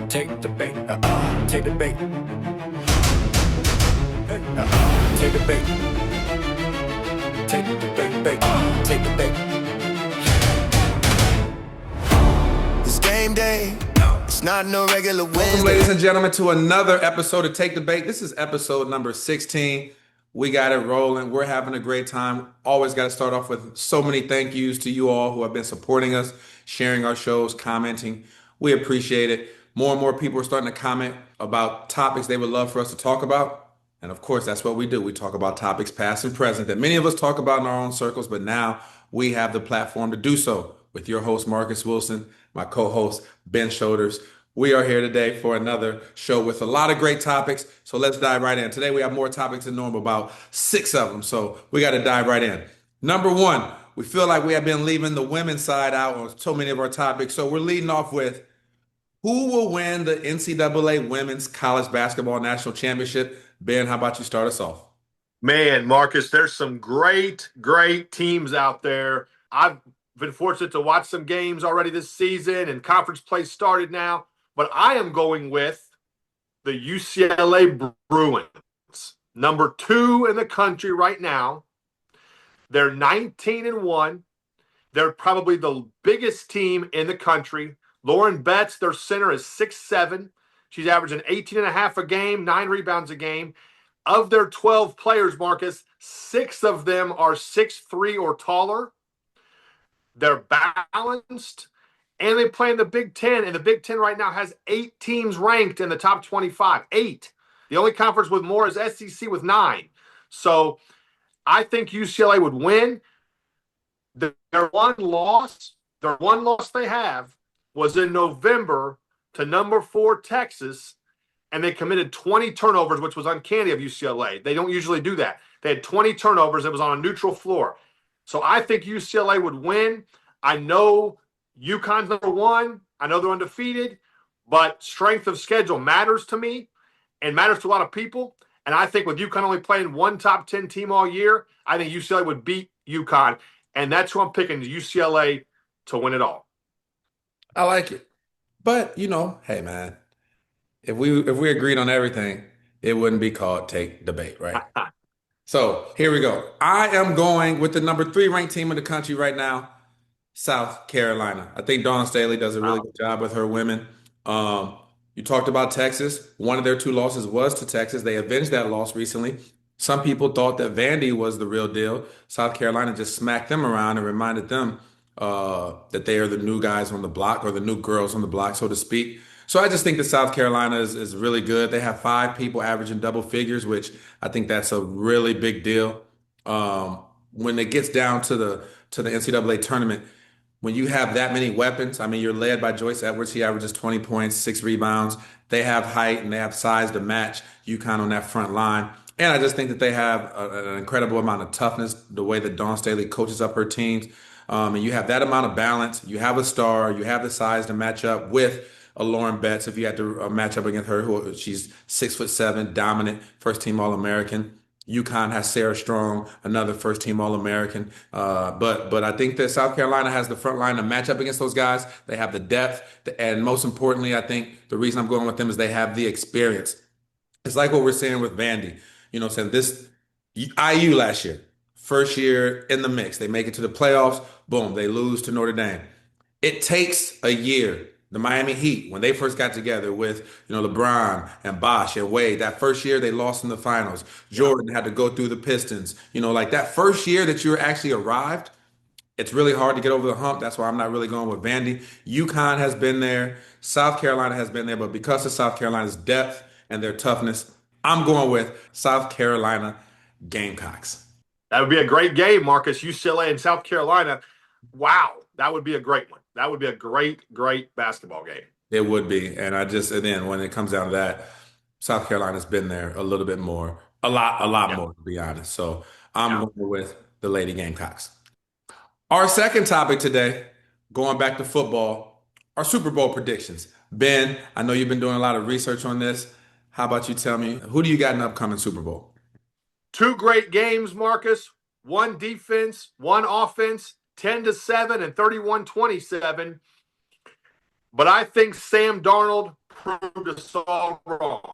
Take the bait. Take the bait. Take the bait. Take the bait. Take the bait. It's game day. It's not no regular Wednesday. Welcome, ladies and gentlemen, to another episode of Take the Bait. This is episode number 16. We got it rolling. We're having a great time. Always got to start off with so many thank yous to you all who have been supporting us, sharing our shows, commenting. We appreciate it. More and more people are starting to comment about topics they would love for us to talk about. And of course, that's what we do. We talk about topics past and present that many of us talk about in our own circles, but now we have the platform to do so with your host, Marcus Wilson, my co-host, Ben Shedeur. We are here today for another show with a lot of great topics. So let's dive right in. Today we have more topics than normal, about 6 of them. So we got to dive right in. Number one, we feel like we have been leaving the women's side out on so many of our topics. So we're leading off with who will win the NCAA Women's College Basketball National Championship? Ben, how about you start us off? Man, Marcus, there's some great teams out there. I've been fortunate to watch some games already this season, and conference play started now. But I am going with the UCLA Bruins, number 2 in the country right now. They're 19-1. They're probably the biggest team in the country. Lauren Betts, their center, is 6'7". She's averaging 18.5 a game, 9 rebounds a game. Of their 12 players, Marcus, 6 of them are 6'3" or taller. They're balanced, and they play in the Big Ten. And the Big Ten right now has 8 teams ranked in the top 25. 8. The only conference with more is SEC with 9. So I think UCLA would win. Their one loss they have was in November to number 4 Texas, and they committed 20 turnovers, which was uncanny of UCLA. They don't usually do that. They had 20 turnovers. It was on a neutral floor. So I think UCLA would win. I know UConn's number 1. I know they're undefeated, but strength of schedule matters to me and matters to a lot of people. And I think with UConn only playing one top 10 team all year, I think UCLA would beat UConn. And that's who I'm picking, UCLA, to win it all. I like it. But, hey, man, if we agreed on everything, it wouldn't be called Take Debate, right? So here we go. I am going with the number 3 ranked team in the country right now, South Carolina. I think Dawn Staley does a really good job with her women. You talked about Texas. One of their 2 losses was to Texas. They avenged that loss recently. Some people thought that Vandy was the real deal. South Carolina just smacked them around and reminded them that they are the new guys on the block, or the new girls on the block, so to speak. So I just think that South Carolina is really good. They have 5 people averaging double figures, which I think that's a really big deal. When it gets down to the NCAA tournament, when you have that many weapons, I mean, you're led by Joyce Edwards. He averages 20 points, 6 rebounds. They have height and they have size to match UConn on that front line. And I just think that they have an incredible amount of toughness, the way that Dawn Staley coaches up her teams. And you have that amount of balance. You have a star. You have the size to match up with a Lauren Betts. If you had to match up against her, she's 6'7", dominant, first team All-American. UConn has Sarah Strong, another first team All-American. But I think that South Carolina has the front line to match up against those guys. They have the depth. And most importantly, I think the reason I'm going with them is they have the experience. It's like what we're seeing with Vandy. Saying this IU last year, first year in the mix. They make it to the playoffs. Boom, they lose to Notre Dame. It takes a year. The Miami Heat, when they first got together with, LeBron and Bosh and Wade, that first year they lost in the finals. Jordan had to go through the Pistons. Like that first year that you actually arrived, it's really hard to get over the hump. That's why I'm not really going with Vandy. UConn has been there. South Carolina has been there. But because of South Carolina's depth and their toughness, I'm going with South Carolina Gamecocks. That would be a great game, Marcus. UCLA and South Carolina. Wow, that would be a great one. That would be a great basketball game. It would be. And then when it comes down to that, South Carolina's been there a little bit more, a lot more, to be honest. So I'm going with the Lady Gamecocks. Our second topic today, going back to football, our Super Bowl predictions. Ben, I know you've been doing a lot of research on this. How about you tell me, who do you got in the upcoming Super Bowl? 2 great games, Marcus. 1 defense, 1 offense. 10-7 and 31-27. But I think Sam Darnold proved us all wrong.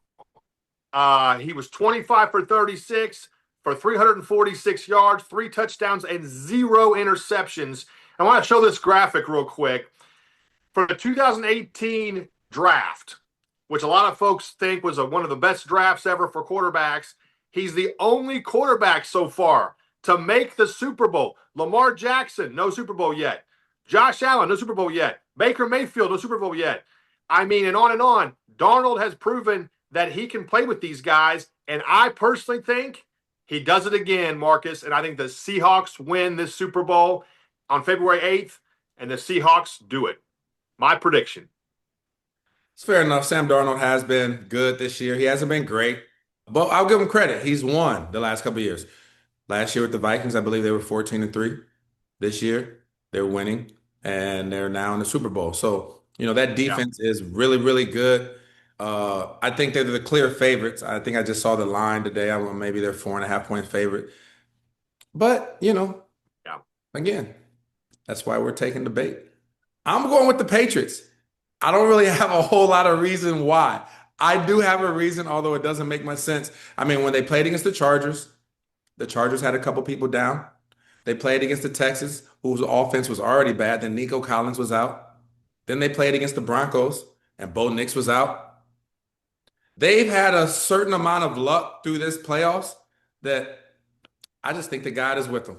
He was 25 for 36 for 346 yards, 3 touchdowns, and 0 interceptions. I want to show this graphic real quick. For the 2018 draft, which a lot of folks think was one of the best drafts ever for quarterbacks, he's the only quarterback so far to make the Super Bowl. Lamar Jackson, no Super Bowl yet. Josh Allen, no Super Bowl yet. Baker Mayfield, no Super Bowl yet. I mean, and on and on. Darnold has proven that he can play with these guys, and I personally think he does it again, Marcus, and I think the Seahawks win this Super Bowl on February 8th, and the Seahawks do it. My prediction. It's fair enough. Sam Darnold has been good this year. He hasn't been great, but I'll give him credit. He's won the last couple of years. Last year with the Vikings, I believe they were 14-3. This year, they're winning, and they're now in the Super Bowl. So, that defense is really, really good. I think they're the clear favorites. I think I just saw the line today. Maybe they're 4.5-point favorite. But, again, that's why we're taking the bait. I'm going with the Patriots. I don't really have a whole lot of reason why. I do have a reason, although it doesn't make much sense. I mean, when they played against the Chargers had a couple people down. They played against the Texans, whose offense was already bad. Then Nico Collins was out. Then they played against the Broncos, and Bo Nix was out. They've had a certain amount of luck through this playoffs that I just think that God is with them.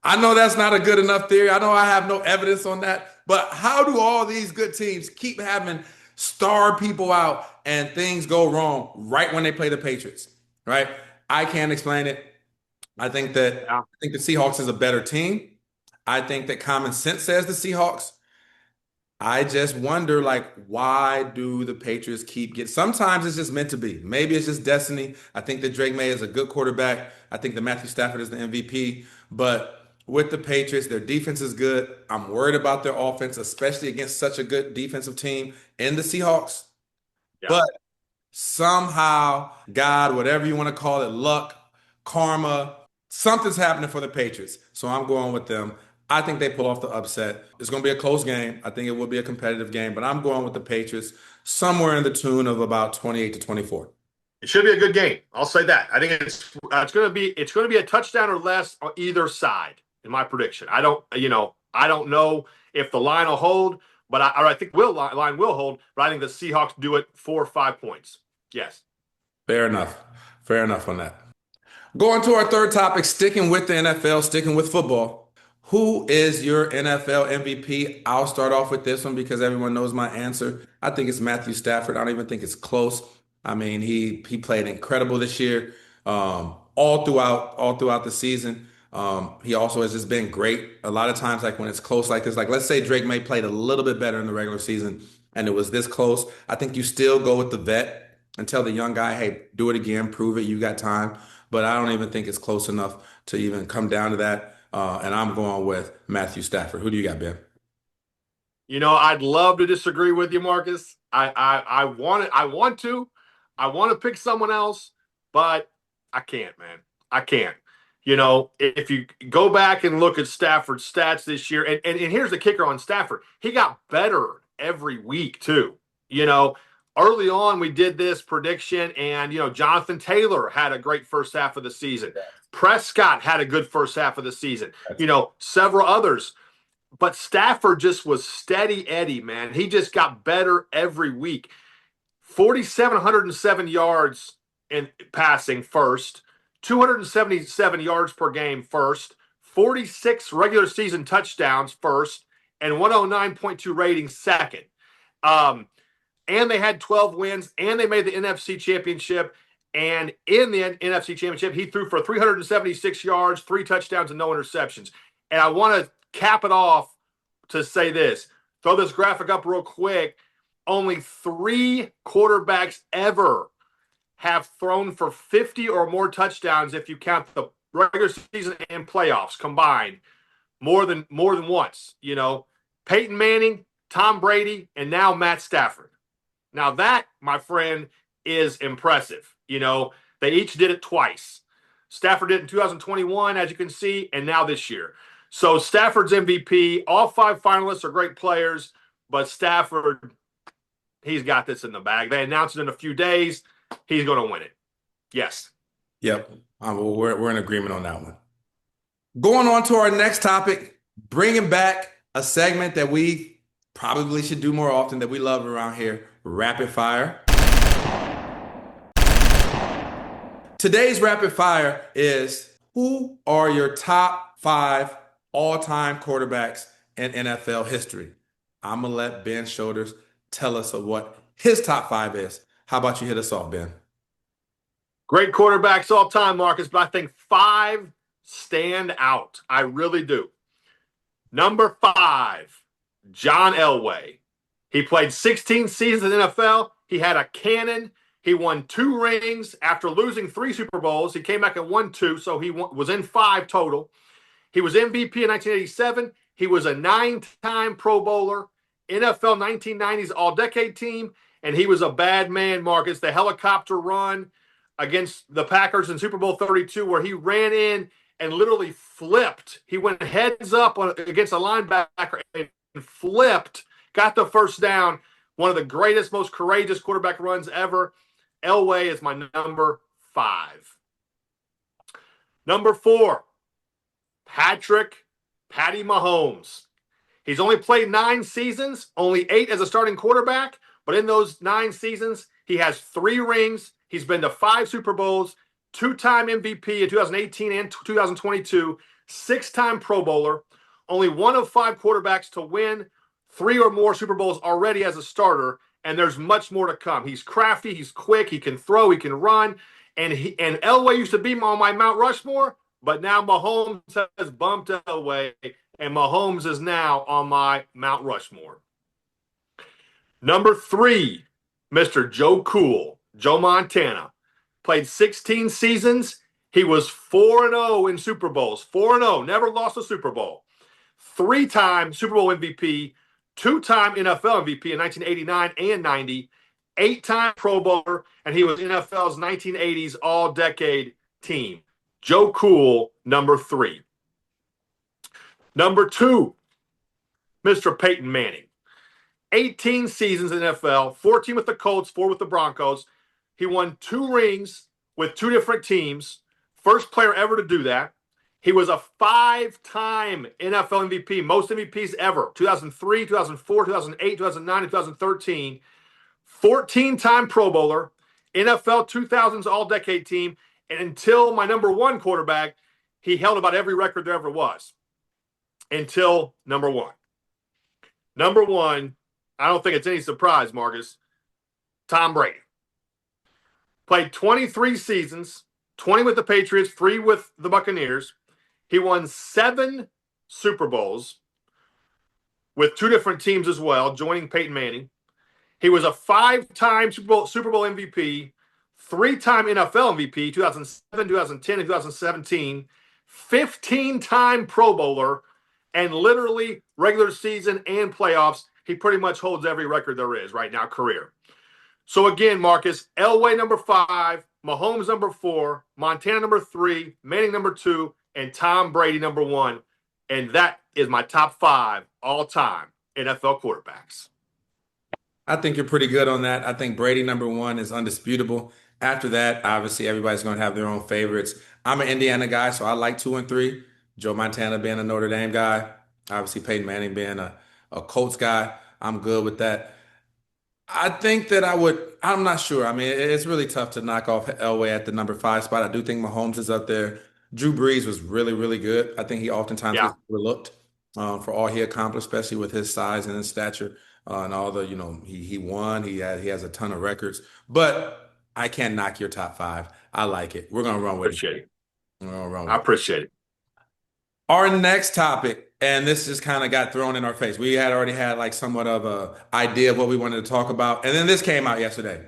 I know that's not a good enough theory. I know I have no evidence on that. But how do all these good teams keep having star people out and things go wrong right when they play the Patriots, right? I can't explain it. I think the Seahawks is a better team. I think that common sense says the Seahawks. I just wonder, why do the Patriots keep getting? Sometimes it's just meant to be. Maybe it's just destiny. I think that Drake May is a good quarterback. I think that Matthew Stafford is the MVP. But with the Patriots, their defense is good. I'm worried about their offense, especially against such a good defensive team in the Seahawks. Yeah. But somehow, God, whatever you want to call it, luck, karma, something's happening for the Patriots. So I'm going with them. I think they pull off the upset. It's going to be a close game. I think it will be a competitive game, but I'm going with the Patriots somewhere in the tune of about 28-24. It should be a good game. I'll say that. I think it's going to be a touchdown or less on either side in my prediction. I don't know if the line will hold, but I think line will hold, but I think the Seahawks do it 4 or 5 points. Yes. Fair enough. Fair enough on that. Going to our third topic, sticking with the NFL, sticking with football. Who is your NFL MVP? I'll start off with this one because everyone knows my answer. I think it's Matthew Stafford. I don't even think it's close. I mean, he played incredible this year, all throughout the season. He also has just been great. A lot of times, when it's close like this, let's say Drake May played a little bit better in the regular season and it was this close. I think you still go with the vet and tell the young guy, hey, do it again, prove it, you got time. But I don't even think it's close enough to even come down to that. And I'm going with Matthew Stafford. Who do you got, Ben? I'd love to disagree with you, Marcus. I want to pick someone else, but I can't, man. I can't. If you go back and look at Stafford's stats this year, and here's the kicker on Stafford. He got better every week, too. Early on, we did this prediction, and, Jonathan Taylor had a great first half of the season. Prescott had a good first half of the season. Several others. But Stafford just was steady Eddie, man. He just got better every week. 4,707 yards in passing first. 277 yards per game first. 46 regular season touchdowns first. And 109.2 rating second. And they had 12 wins. And they made the NFC Championship. And in the NFC Championship, he threw for 376 yards, 3 touchdowns, and no interceptions. And I want to cap it off to say this. Throw this graphic up real quick. Only 3 quarterbacks ever have thrown for 50 or more touchdowns if you count the regular season and playoffs combined. More than once. Peyton Manning, Tom Brady, and now Matt Stafford. Now that, my friend, is impressive. They each did it twice. Stafford did it in 2021, as you can see, and now this year. So Stafford's MVP. All 5 finalists are great players, but Stafford, he's got this in the bag. They announced it in a few days. He's going to win it. Yes. Yep. Well, we're in agreement on that one. Going on to our next topic, bringing back a segment that we probably should do more often, that we love around here, rapid fire. Today's rapid fire is, who are your top 5 all-time quarterbacks in NFL history? I'm going to let Ben Shoulders tell us what his top 5 is. How about you hit us off, Ben? Great quarterbacks all time, Marcus, but I think 5 stand out. I really do. Number 5, John Elway. He played 16 seasons in the NFL. He had a cannon. He won 2 rings after losing 3 Super Bowls. He came back and won 2, so he was in 5 total. He was MVP in 1987. He was a 9-time Pro Bowler, NFL 1990s All-Decade Team, and he was a bad man, Marcus. The helicopter run against the Packers in Super Bowl 32, where he ran in and literally flipped. He went heads up against a linebacker and flipped, got the first down. One of the greatest, most courageous quarterback runs ever. Elway is my number 5. Number 4, Patty Mahomes. He's only played 9 seasons, only 8 as a starting quarterback, but in those 9 seasons, he has 3 rings. He's been to 5 Super Bowls, 2-time MVP in 2018 and 2022, 6-time Pro Bowler, only one of 5 quarterbacks to win 3 or more Super Bowls already as a starter, and there's much more to come. He's crafty, he's quick, he can throw, he can run, and Elway used to be on my Mount Rushmore, but now Mahomes has bumped Elway, and Mahomes is now on my Mount Rushmore. Number 3, Mr. Joe Cool. Joe Montana, played 16 seasons. He was 4-0 in Super Bowls. 4-0, never lost a Super Bowl. 3-time Super Bowl MVP, 2-time NFL MVP in 1989 and 90, 8-time Pro Bowler, and he was NFL's 1980s All-Decade Team. Joe Cool, number 3. Number 2, Mr. Peyton Manning. 18 seasons in NFL, 14 with the Colts, 4 with the Broncos. He won 2 rings with 2 different teams. First player ever to do that. He was a 5-time NFL MVP, most MVPs ever. 2003, 2004, 2008, 2009, and 2013. 14-time Pro Bowler, NFL 2000s All-Decade Team. And until my number 1 quarterback, he held about every record there ever was. Until number 1. Number 1, I don't think it's any surprise, Marcus, Tom Brady. Played 23 seasons, 20 with the Patriots, 3 with the Buccaneers. He won 7 Super Bowls with 2 different teams as well, joining Peyton Manning. He was a 5-time Super Bowl MVP, 3-time NFL MVP, 2007, 2010, and 2017, 15-time Pro Bowler, and literally regular season and playoffs. He pretty much holds every record there is right now, career. So again, Marcus, Elway number 5, Mahomes number 4, Montana number 3, Manning number 2, and Tom Brady number 1. And that is my top 5 all-time NFL quarterbacks. I think you're pretty good on that. I think Brady number 1 is undisputable. After that, obviously, everybody's going to have their own favorites. I'm an Indiana guy, so I like 2 and 3. Joe Montana being a Notre Dame guy. Obviously, Peyton Manning being a Colts guy. I'm good with that. I think that I'm not sure. I mean, it's really tough to knock off Elway at the number 5 spot. I do think Mahomes is up there. Drew Brees was really, really good. I think he oftentimes gets overlooked for all he accomplished, especially with his size and his stature and all the, he won. He has a ton of records. But I can't knock your top 5. I like it. We're going to run with it. We're going to run with it. I appreciate it. Our next topic, and this just kind of got thrown in our face. We had already had like somewhat of a idea of what we wanted to talk about. And then this came out yesterday.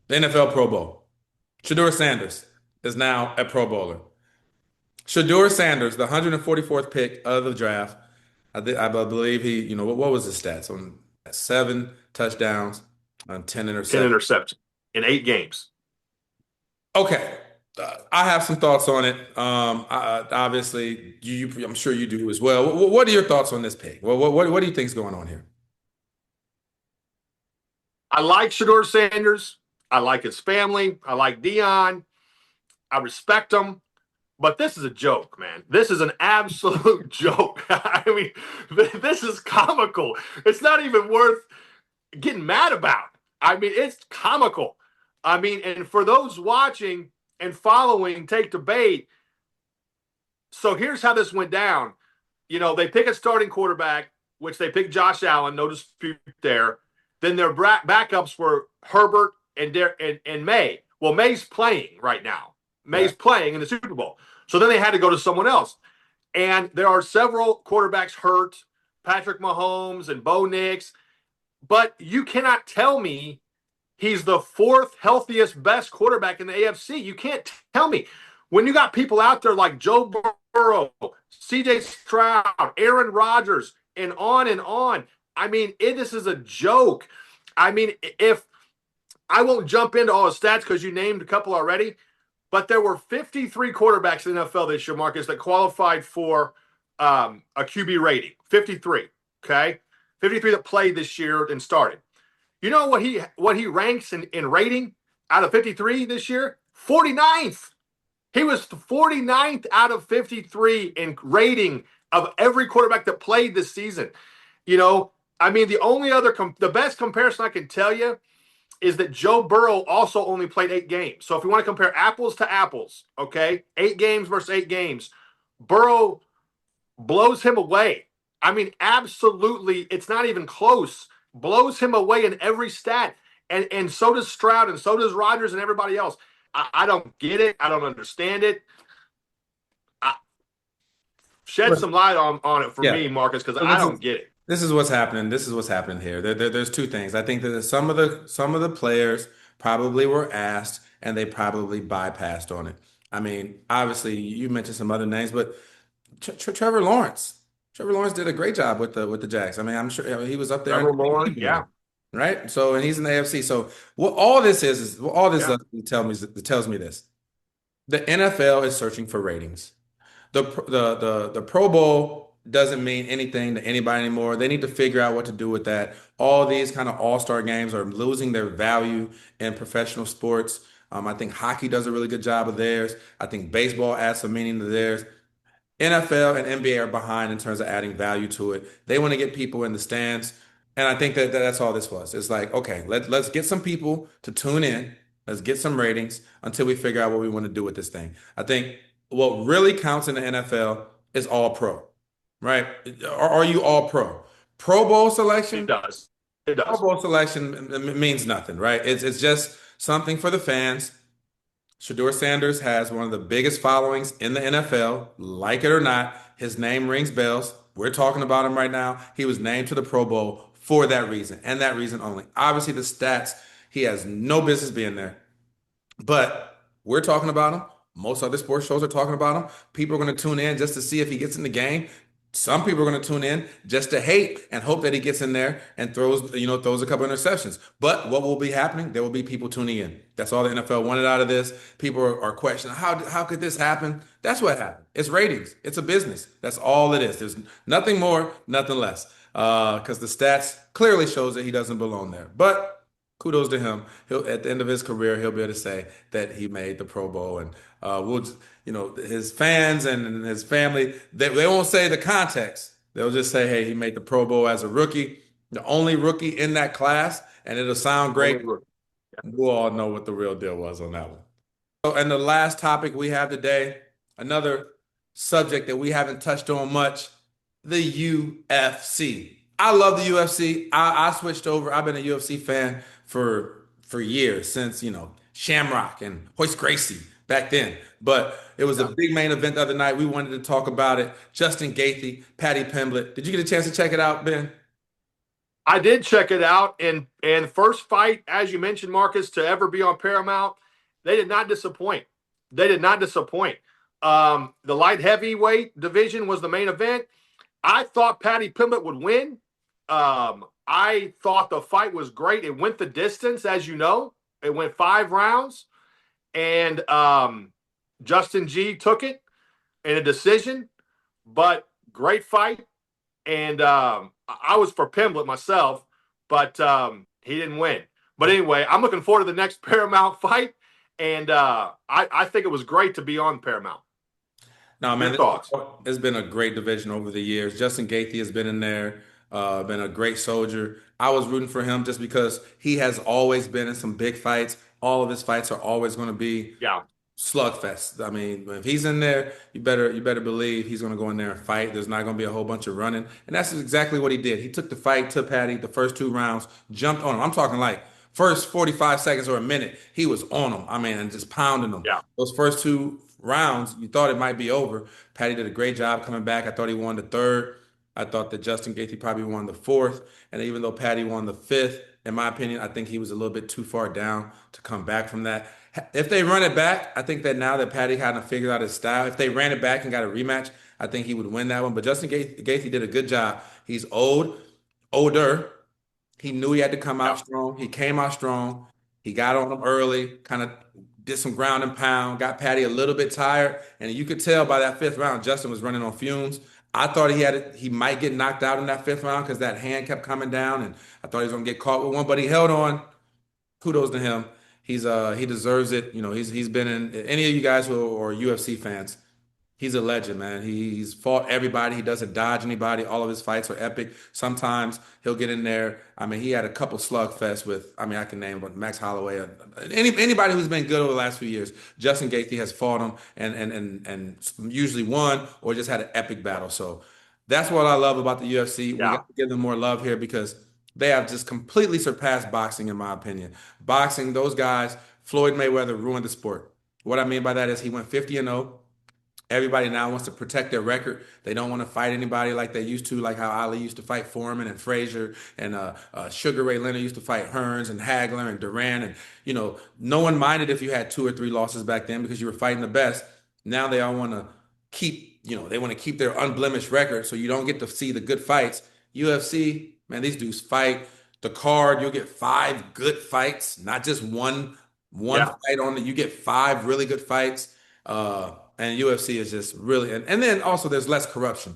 The NFL Pro Bowl. Shedeur Sanders is now a Pro Bowler. Shedeur Sanders, the 144th pick of the draft. I believe he, what was his stats? On 7 touchdowns, on 10 interceptions. 10 interceptions in 8 games. Okay. I have some thoughts on it. Obviously, I'm sure you do as well. What are your thoughts on this pick? What do you think is going on here? I like Shedeur Sanders. I like his family. I like Dion. I respect him. But this is a joke, man. This is an absolute joke. I mean, this is comical. It's not even worth getting mad about. I mean, it's comical. I mean, and for those watching and following Take Debate, so here's how this went down. You know, they pick a starting quarterback, which they picked Josh Allen, no dispute there. Then their backups were Herbert and May. Well, May's playing right now. May's playing in the Super Bowl. So then they had to go to someone else. And there are several quarterbacks hurt, Patrick Mahomes and Bo Nix. But you cannot tell me he's the fourth healthiest, best quarterback in the AFC. You can't tell me. When you got people out there like Joe Burrow, CJ Stroud, Aaron Rodgers, and on and on. I mean, this is a joke. I mean, if I won't jump into all the stats because you named a couple already, but there were 53 quarterbacks in the NFL this year, Marcus, that qualified for a QB rating. 53, okay? 53 that played this year and started. You know what he ranks in rating out of 53 this year? 49th. He was 49th out of 53 in rating of every quarterback that played this season. You know, I mean, the only other the best comparison I can tell you is that Joe Burrow also only played 8 games. So if you want to compare apples to apples, okay, 8 games versus 8 games, Burrow blows him away. I mean, absolutely, it's not even close. Blows him away in every stat. And so does Stroud, and so does Rodgers and everybody else. I don't get it. I don't understand it. Shed some light on it for me, Marcus, because I don't get it. This is what's happening. This is what's happening here. There's two things. I think that some of the players probably were asked and they probably bypassed on it. I mean, obviously, you mentioned some other names, but Trevor Lawrence. Trevor Lawrence did a great job with the Jags. I mean, I'm sure he was up there. Trevor Lawrence, yeah. Right. So, and he's in the AFC. So, what all this is all this tells me this: the NFL is searching for ratings. The Pro Bowl doesn't mean anything to anybody anymore. They need to figure out what to do with that. All these kind of all-star games are losing their value in professional sports. I think hockey does a really good job of theirs. I think baseball adds some meaning to theirs. NFL and NBA are behind in terms of adding value to it. They want to get people in the stands. And I think that that's all this was. It's like, okay, let's get some people to tune in. Let's get some ratings until we figure out what we want to do with this thing. I think what really counts in the NFL is all pro, right? Are you all pro? Pro Bowl selection? It does. It does. Pro Bowl selection means nothing, right? It's just something for the fans. Shedeur Sanders has one of the biggest followings in the NFL. Like it or not, his name rings bells. We're talking about him right now. He was named to the Pro Bowl for that reason and that reason only. Obviously, the stats, he has no business being there. But we're talking about him. Most other sports shows are talking about him. People are going to tune in just to see if he gets in the game. Some people are going to tune in just to hate and hope that he gets in there and throws a couple interceptions. But what will be happening? There will be people tuning in. That's all the NFL wanted out of this. People are questioning, how could this happen? That's what happened. It's ratings. It's a business. That's all it is. There's nothing more, nothing less. Because the stats clearly shows that he doesn't belong there. But kudos to him. At the end of his career, he'll be able to say that he made the Pro Bowl, and his fans and his family, they won't say the context. They'll just say, hey, he made the Pro Bowl as a rookie, the only rookie in that class, and it'll sound great. We'll all know what the real deal was on that one. So, and the last topic we have today, another subject that we haven't touched on much, the UFC. I love the UFC. I switched over. I've been a UFC fan for years, since Shamrock and Hoist Gracie back then. But it was a big main event the other night. We wanted to talk about it. Justin Gaethje, Paddy Pimblett. Did you get a chance to check it out, Ben? I did check it out, and first fight, as you mentioned, Marcus, to ever be on Paramount, they did not disappoint. They did not disappoint. The light heavyweight division was the main event. I thought Paddy Pimblett would win. I thought the fight was great. It went the distance, as you know. It went 5 rounds, and Justin G took it in a decision, but great fight. And I was for Pimblett myself, but he didn't win. But anyway, I'm looking forward to the next Paramount fight, and I think it was great to be on Paramount. No, man, Your thoughts? it's been a great division over the years. Justin Gaethje has been in there, been a great soldier. I was rooting for him just because he has always been in some big fights. All of his fights are always going to be Yeah. slugfest. I mean, if he's in there, you better believe he's going to go in there and fight. There's not going to be a whole bunch of running, and that's exactly what he did. He took the fight to Patty the first 2 rounds, jumped on him. I'm talking like first 45 seconds or a minute, he was on him. I mean, and just pounding them. Yeah. Those first 2 rounds, you thought it might be over. Patty did a great job coming back. I thought he won the third. I thought that Justin Gaethje probably won the fourth. And even though Patty won the fifth, in my opinion, I think he was a little bit too far down to come back from that. If they run it back, I think that now that Patty kind of figured out his style, if they ran it back and got a rematch, I think he would win that one. But Justin Gaethje did a good job. He's older. He knew he had to come out strong. He came out strong. He got on him early, kind of did some ground and pound, got Patty a little bit tired. And you could tell by that 5th round, Justin was running on fumes. I thought he might get knocked out in that 5th round because that hand kept coming down, and I thought he was gonna get caught with one, but he held on. Kudos to him. He deserves it. You know, he's been in any of you guys who are UFC fans. He's a legend, man. He's fought everybody. He doesn't dodge anybody. All of his fights are epic. Sometimes he'll get in there. I mean, he had a couple slugfests with, I mean, I can name but Max Holloway. Anybody who's been good over the last few years. Justin Gaethje has fought him and usually won or just had an epic battle. So that's what I love about the UFC. We got to give them more love here because they have just completely surpassed boxing, in my opinion. Boxing, those guys, Floyd Mayweather ruined the sport. What I mean by that is he went 50-0. Everybody now wants to protect their record. They don't want to fight anybody like they used to, like how Ali used to fight Foreman and Frazier, and Sugar Ray Leonard used to fight Hearns and Hagler and Duran. And, you know, no one minded if you had 2 or 3 losses back then because you were fighting the best. Now they all want to they want to keep their unblemished record so you don't get to see the good fights. UFC, man, these dudes fight. The card, you'll get 5 good fights, not just one fight on it. You get 5 really good fights. And UFC is just really, and then also there's less corruption.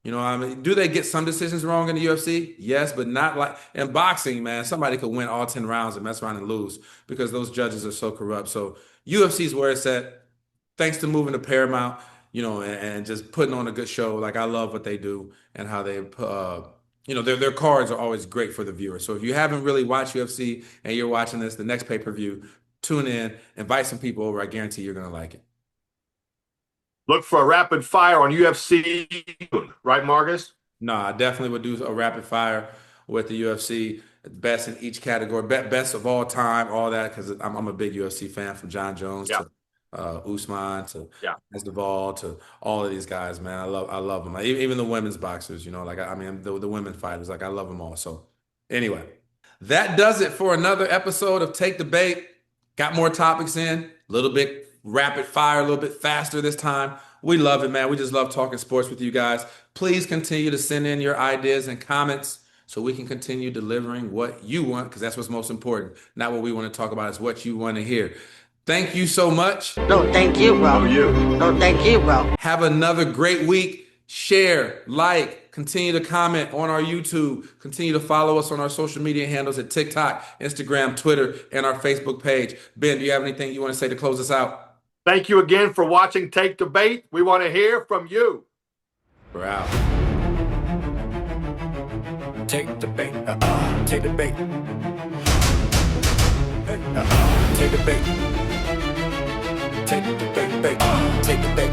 You know, I mean, do they get some decisions wrong in the UFC? Yes, but not like in boxing, man. Somebody could win all 10 rounds and mess around and lose because those judges are so corrupt. So UFC is where it's at. Thanks to moving to Paramount, you know, and just putting on a good show. Like I love what they do and how they, you know, their cards are always great for the viewer. So if you haven't really watched UFC and you're watching this, the next pay-per-view, tune in, invite some people over. I guarantee you're gonna like it. Look for a rapid fire on UFC, right, Marcus? No, I definitely would do a rapid fire with the UFC, best in each category, best of all time, all that, because I'm a big UFC fan, from John Jones to Usman to Masvidal to all of these guys, man. I love them. Like, even the women's boxers, you know, like I mean the women fighters, like I love them all. So anyway, that does it for another episode of Take the Bait. Got more topics in, a little bit rapid fire, a little bit faster this time. We love it, man. We just love talking sports with you guys. Please continue to send in your ideas and comments so we can continue delivering what you want, because that's what's most important. Not what we want to talk about, is what you want to hear. Thank you so much. No, thank you, bro. No, thank you, bro. Have another great week. Share, like, continue to comment on our YouTube. Continue to follow us on our social media handles at TikTok, Instagram, Twitter, and our Facebook page. Ben, do you have anything you want to say to close us out? Thank you again for watching Take the Bait. We want to hear from you. We're out. Take the bait. Take the bait. Take the bait. Take the bait. Take the bait.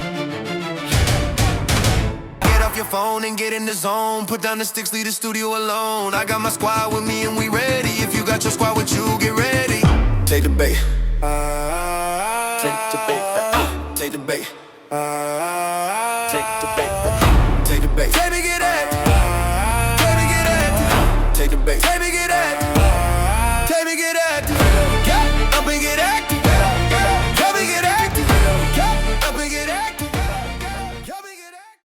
Get off your phone and get in the zone. Put down the sticks, leave the studio alone. I got my squad with me and we ready. If you got your squad with you, get ready. Take the bait. Take the bait. Take the bait.